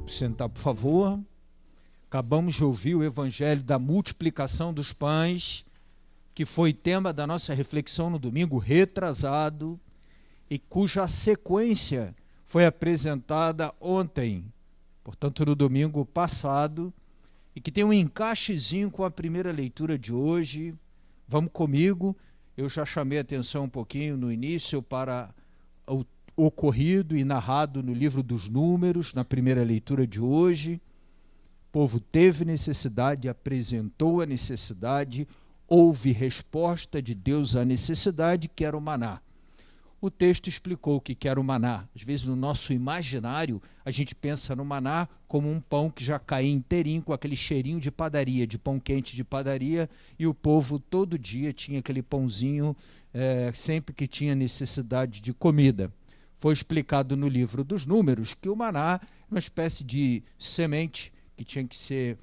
Sentar, por favor. Acabamos de ouvir o evangelho da multiplicação dos pães, que foi tema da nossa reflexão no domingo retrasado e cuja sequência foi apresentada ontem, portanto no domingo passado, e que tem um encaixezinho com a primeira leitura de hoje. Vamos comigo. Eu já chamei a atenção um pouquinho no início para o ocorrido e narrado no livro dos Números, na primeira leitura de hoje. O povo teve necessidade, apresentou a necessidade, houve resposta de Deus à necessidade, que era o maná. O texto explicou o que era o maná. Às vezes, no nosso imaginário, a gente pensa no maná como um pão que já caía inteirinho, com aquele cheirinho de padaria, de pão quente de padaria, e o povo todo dia tinha aquele pãozinho, sempre que tinha necessidade de comida. Foi explicado no livro dos Números que o maná é uma espécie de semente que tinha que ser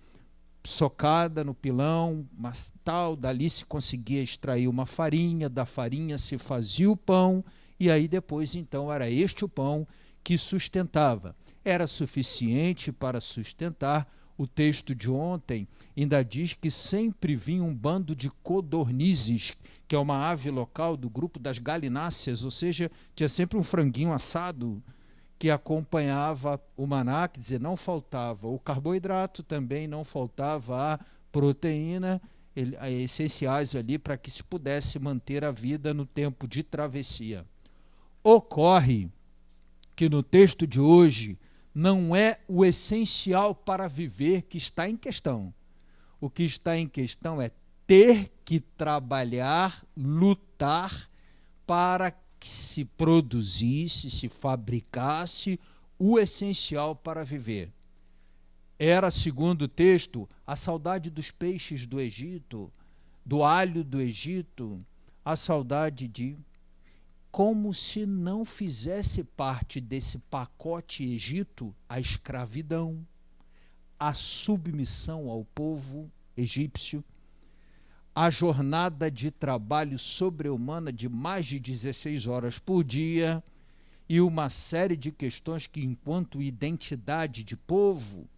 socada no pilão, mas tal, dali se conseguia extrair uma farinha, da farinha se fazia o pão, e aí depois então era este o pão que sustentava. Era suficiente para sustentar. O texto de ontem ainda diz que sempre vinha um bando de codornizes, que é uma ave local do grupo das galináceas, ou seja, tinha sempre um franguinho assado que acompanhava o maná, quer dizer, não faltava o carboidrato, também não faltava a proteína, essenciais ali para que se pudesse manter a vida no tempo de travessia. Ocorre que no texto de hoje não é o essencial para viver que está em questão. O que está em questão é ter que trabalhar, lutar para que se produzisse, se fabricasse o essencial para viver. Era, segundo o texto, a saudade dos peixes do Egito, do alho do Egito, a saudade de... como se não fizesse parte desse pacote Egito a escravidão, a submissão ao povo egípcio, a jornada de trabalho sobre-humana de mais de 16 horas por dia e uma série de questões que, enquanto identidade de povo,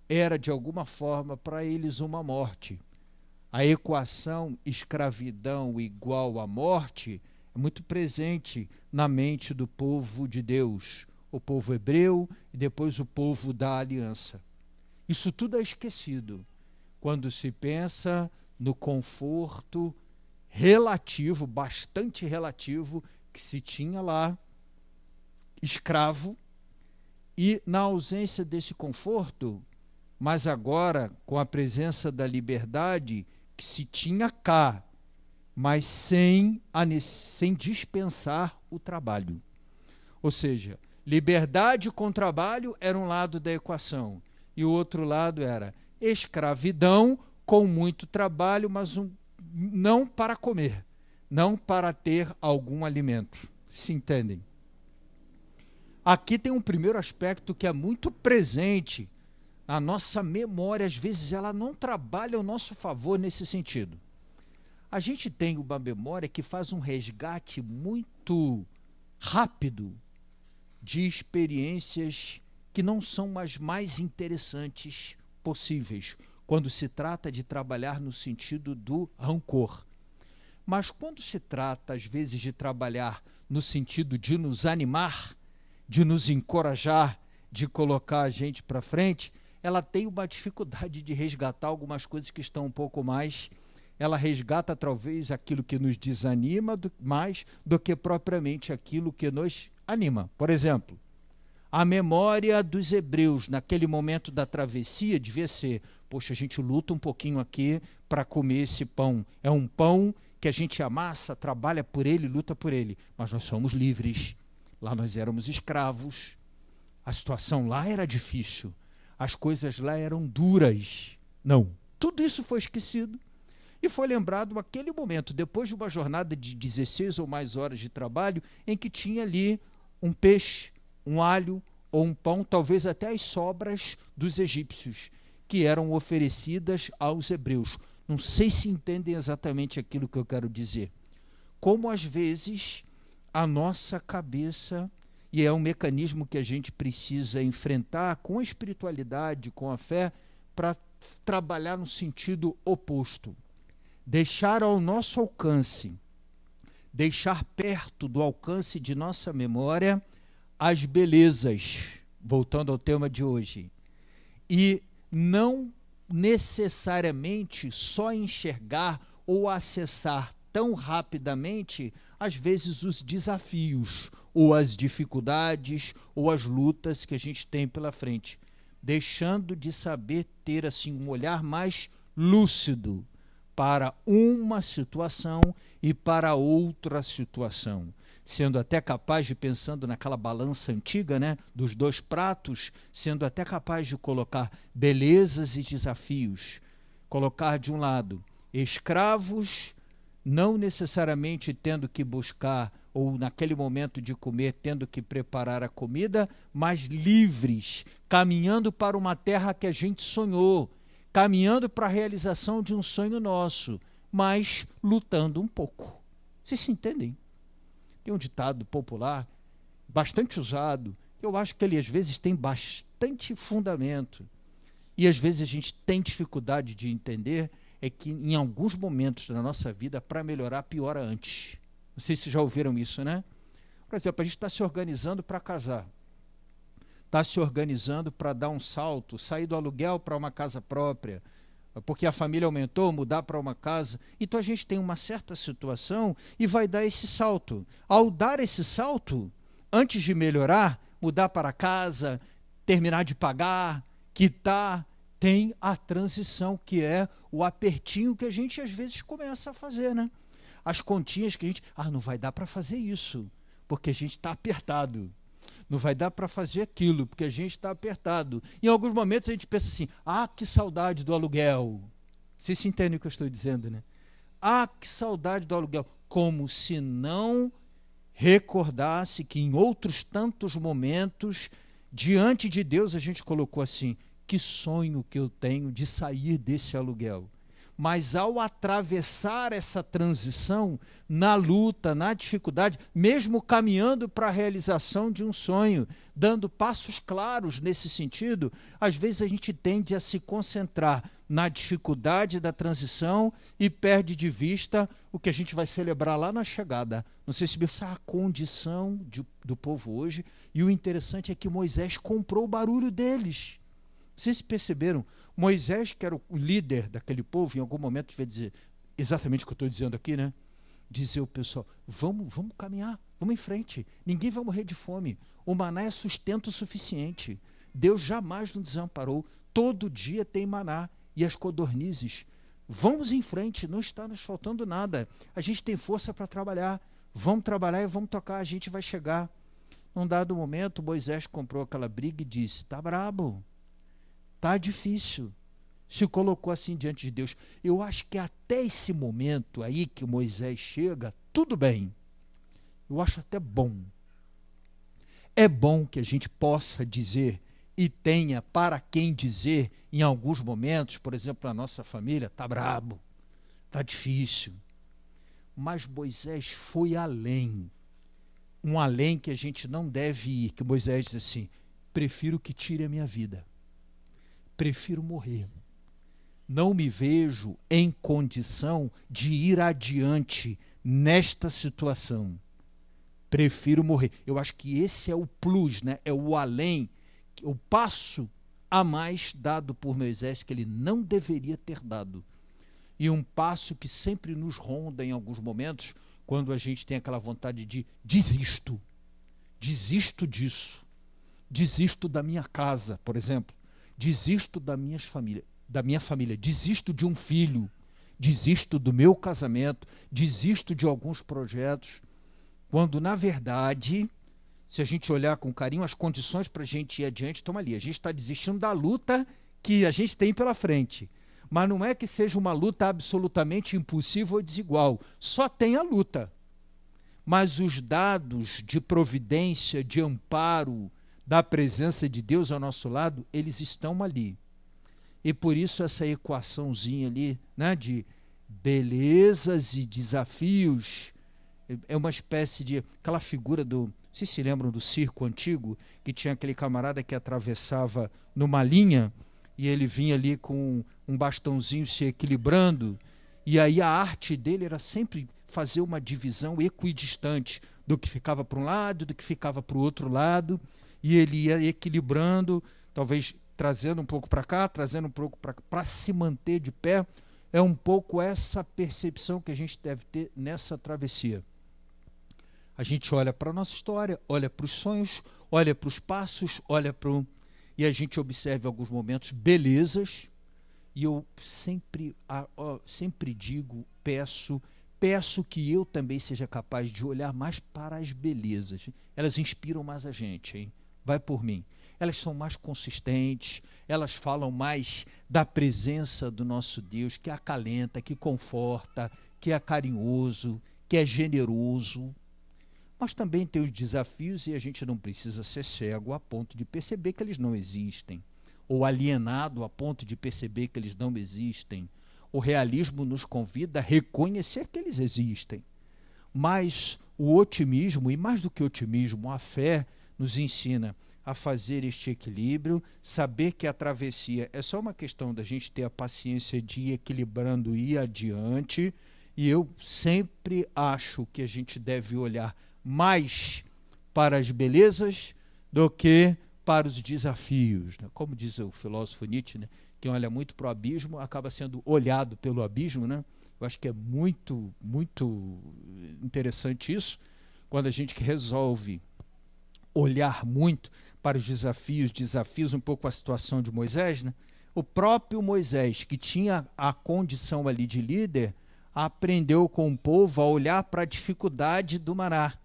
era de alguma forma para eles uma morte. A equação escravidão igual à morte é muito presente na mente do povo de Deus, o povo hebreu e depois o povo da aliança. Isso tudo é esquecido quando se pensa no conforto relativo, bastante relativo, que se tinha lá, escravo, e na ausência desse conforto, mas agora com a presença da liberdade que se tinha cá, mas sem dispensar o trabalho. Ou seja, liberdade com trabalho era um lado da equação, e o outro lado era escravidão com muito trabalho, mas não para comer, não para ter algum alimento. Se entendem? Aqui tem um primeiro aspecto que é muito presente na nossa memória, às vezes ela não trabalha ao nosso favor nesse sentido. A gente tem uma memória que faz um resgate muito rápido de experiências que não são as mais interessantes possíveis, quando se trata de trabalhar no sentido do rancor. Mas quando se trata, às vezes, de trabalhar no sentido de nos animar, de nos encorajar, de colocar a gente para frente, ela tem uma dificuldade de resgatar algumas coisas que estão um pouco mais... Ela resgata talvez aquilo que nos desanima mais do que propriamente aquilo que nos anima. Por exemplo, a memória dos hebreus naquele momento da travessia devia ser: poxa, a gente luta um pouquinho aqui para comer esse pão. É um pão que a gente amassa, trabalha por ele, luta por ele. Mas nós somos livres. Lá nós éramos escravos. A situação lá era difícil. As coisas lá eram duras. Não. Tudo isso foi esquecido. E foi lembrado aquele momento, depois de uma jornada de 16 ou mais horas de trabalho, em que tinha ali um peixe, um alho ou um pão, talvez até as sobras dos egípcios, que eram oferecidas aos hebreus. Não sei se entendem exatamente aquilo que eu quero dizer. Como às vezes a nossa cabeça E é um mecanismo que a gente precisa enfrentar com a espiritualidade, com a fé, para trabalhar no sentido oposto. Deixar ao nosso alcance, deixar perto do alcance de nossa memória as belezas, voltando ao tema de hoje, e não necessariamente só enxergar ou acessar tão rapidamente, às vezes, os desafios, ou as dificuldades, ou as lutas que a gente tem pela frente, deixando de saber ter assim um olhar mais lúcido para uma situação e para outra situação, sendo até capaz de, pensando naquela balança antiga, né, dos 2 pratos, sendo até capaz de colocar belezas e desafios, colocar de um lado escravos, não necessariamente tendo que buscar, ou naquele momento de comer, tendo que preparar a comida, mas livres, caminhando para uma terra que a gente sonhou, caminhando para a realização de um sonho nosso, mas lutando um pouco. Vocês se entendem? Tem um ditado popular, bastante usado, que eu acho que ele às vezes tem bastante fundamento, e às vezes a gente tem dificuldade de entender, é que em alguns momentos da nossa vida, para melhorar, piora antes. Não sei se já ouviram isso, né? Por exemplo, a gente está se organizando para casar, está se organizando para dar um salto, sair do aluguel para uma casa própria, porque a família aumentou, mudar para uma casa. Então a gente tem uma certa situação e vai dar esse salto. Ao dar esse salto, antes de melhorar, mudar para casa, terminar de pagar, quitar, tem a transição, que é o apertinho que a gente às vezes começa a fazer, né? As continhas que a gente, não vai dar para fazer isso, porque a gente está apertado. Não vai dar para fazer aquilo, porque a gente está apertado. Em alguns momentos a gente pensa assim, que saudade do aluguel. Vocês se entendem o que eu estou dizendo, né? Que saudade do aluguel. Como se não recordasse que em outros tantos momentos, diante de Deus, a gente colocou assim, que sonho que eu tenho de sair desse aluguel. Mas ao atravessar essa transição, na luta, na dificuldade, mesmo caminhando para a realização de um sonho, dando passos claros nesse sentido, às vezes a gente tende a se concentrar na dificuldade da transição e perde de vista o que a gente vai celebrar lá na chegada. Não sei se essa é a condição do povo hoje, e o interessante é que Moisés comprou o barulho deles. Vocês perceberam? Moisés, que era o líder daquele povo, em algum momento vai dizer exatamente o que eu estou dizendo aqui, né? Dizer ao pessoal, vamos caminhar, vamos em frente, ninguém vai morrer de fome, o maná é sustento suficiente, Deus jamais nos desamparou, todo dia tem maná, e as codornizes, vamos em frente, não está nos faltando nada, a gente tem força para trabalhar, vamos trabalhar e vamos tocar, a gente vai chegar. Num dado momento, Moisés comprou aquela briga e disse, está brabo, está difícil, se colocou assim diante de Deus. Eu acho que até esse momento aí que Moisés chega, tudo bem. Eu acho até bom. É bom que a gente possa dizer e tenha para quem dizer em alguns momentos, por exemplo, na nossa família, está brabo, está difícil. Mas Moisés foi além. Um além que a gente não deve ir, que Moisés diz assim, prefiro que tire a minha vida. Prefiro morrer. Não me vejo em condição de ir adiante nesta situação. Prefiro morrer. Eu acho que esse é o plus, né? É o além, o passo a mais dado por Moisés, que ele não deveria ter dado. E um passo que sempre nos ronda em alguns momentos, quando a gente tem aquela vontade de desisto disso, desisto da minha casa, por exemplo, desisto da minha família, desisto de um filho, desisto do meu casamento, desisto de alguns projetos, quando na verdade, se a gente olhar com carinho, as condições para a gente ir adiante estão ali. A gente está desistindo da luta que a gente tem pela frente, mas não é que seja uma luta absolutamente impossível ou desigual, só tem a luta, mas os dados de providência, de amparo, da presença de Deus ao nosso lado, eles estão ali. E por isso essa equaçãozinha ali, né, de belezas e desafios, É uma espécie de... aquela figura do... Vocês se lembram do circo antigo? Que tinha aquele camarada que atravessava numa linha e ele vinha ali com um bastãozinho se equilibrando. E aí a arte dele era sempre fazer uma divisão equidistante do que ficava para um lado, do que ficava para o outro lado. E ele ia equilibrando, talvez trazendo um pouco para cá, trazendo um pouco para se manter de pé. É um pouco essa percepção que a gente deve ter nessa travessia. A gente olha para a nossa história, olha para os sonhos, olha para os passos, olha para o... E a gente observa em alguns momentos belezas. E eu sempre digo, peço que eu também seja capaz de olhar mais para as belezas. Elas inspiram mais a gente, hein? Vai por mim. Elas são mais consistentes, elas falam mais da presença do nosso Deus, que acalenta, que conforta, que é carinhoso, que é generoso. Mas também tem os desafios e a gente não precisa ser cego a ponto de perceber que eles não existem, ou alienado a ponto de perceber que eles não existem. O realismo nos convida a reconhecer que eles existem. Mas o otimismo, e mais do que otimismo, a fé nos ensina a fazer este equilíbrio, saber que a travessia é só uma questão da gente ter a paciência de ir equilibrando e ir adiante. E eu sempre acho que a gente deve olhar mais para as belezas do que para os desafios. Como diz o filósofo Nietzsche, né? Quem olha muito para o abismo acaba sendo olhado pelo abismo, né? Eu acho que é muito, muito interessante isso, quando a gente resolve olhar muito para os desafios um pouco a situação de Moisés, né? O próprio Moisés, que tinha a condição ali de líder, aprendeu com o povo a olhar para a dificuldade do maná,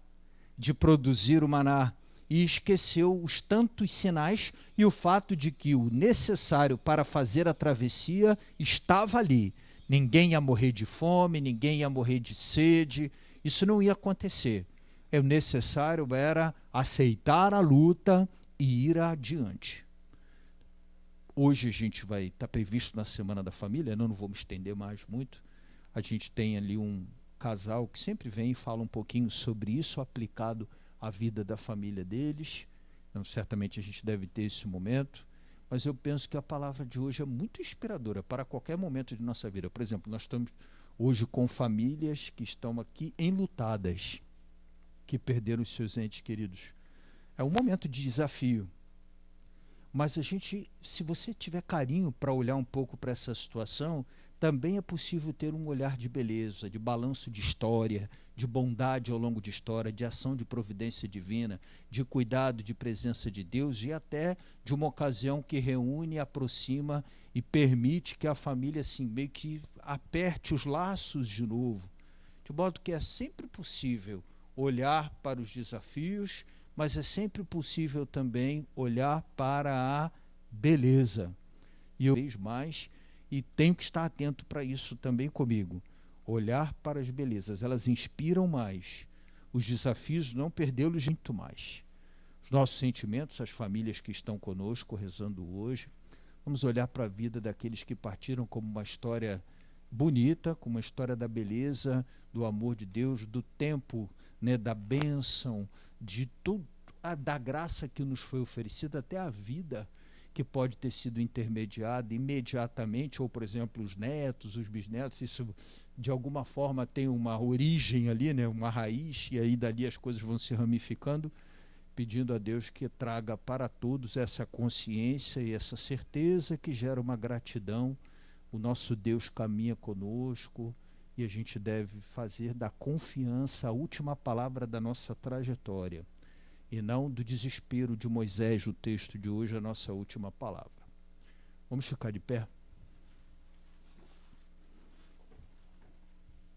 de produzir o maná, e esqueceu os tantos sinais e o fato de que o necessário para fazer a travessia estava ali. Ninguém ia morrer de fome, ninguém ia morrer de sede, isso não ia acontecer. O necessário era aceitar a luta e ir adiante. Hoje a gente vai estar previsto na Semana da Família, não vou me estender mais muito. A gente tem ali um casal que sempre vem e fala um pouquinho sobre isso aplicado à vida da família deles. Então, certamente a gente deve ter esse momento, mas eu penso que a palavra de hoje é muito inspiradora para qualquer momento de nossa vida. Por exemplo, nós estamos hoje com famílias que estão aqui enlutadas, que perderam os seus entes queridos. É um momento de desafio. Mas a gente, se você tiver carinho para olhar um pouco para essa situação, também é possível ter um olhar de beleza, de balanço de história, de bondade ao longo de história, de ação de providência divina, de cuidado, de presença de Deus e até de uma ocasião que reúne, aproxima e permite que a família assim, meio que aperte os laços de novo. De modo que é sempre possível olhar para os desafios, mas é sempre possível também olhar para a beleza. E eu vejo mais, e tenho que estar atento para isso também comigo. Olhar para as belezas, elas inspiram mais. Os desafios, não perdê-los muito mais. Os nossos sentimentos, as famílias que estão conosco rezando hoje. Vamos olhar para a vida daqueles que partiram como uma história bonita, como uma história da beleza, do amor de Deus, do tempo, né, da bênção, de tudo, da graça que nos foi oferecida, até a vida que pode ter sido intermediada imediatamente, ou, por exemplo, os netos, os bisnetos, isso de alguma forma tem uma origem ali, né, uma raiz, e aí dali as coisas vão se ramificando, pedindo a Deus que traga para todos essa consciência e essa certeza que gera uma gratidão. O nosso Deus caminha conosco e a gente deve fazer da confiança a última palavra da nossa trajetória. E não do desespero de Moisés, o texto de hoje, a nossa última palavra. Vamos ficar de pé?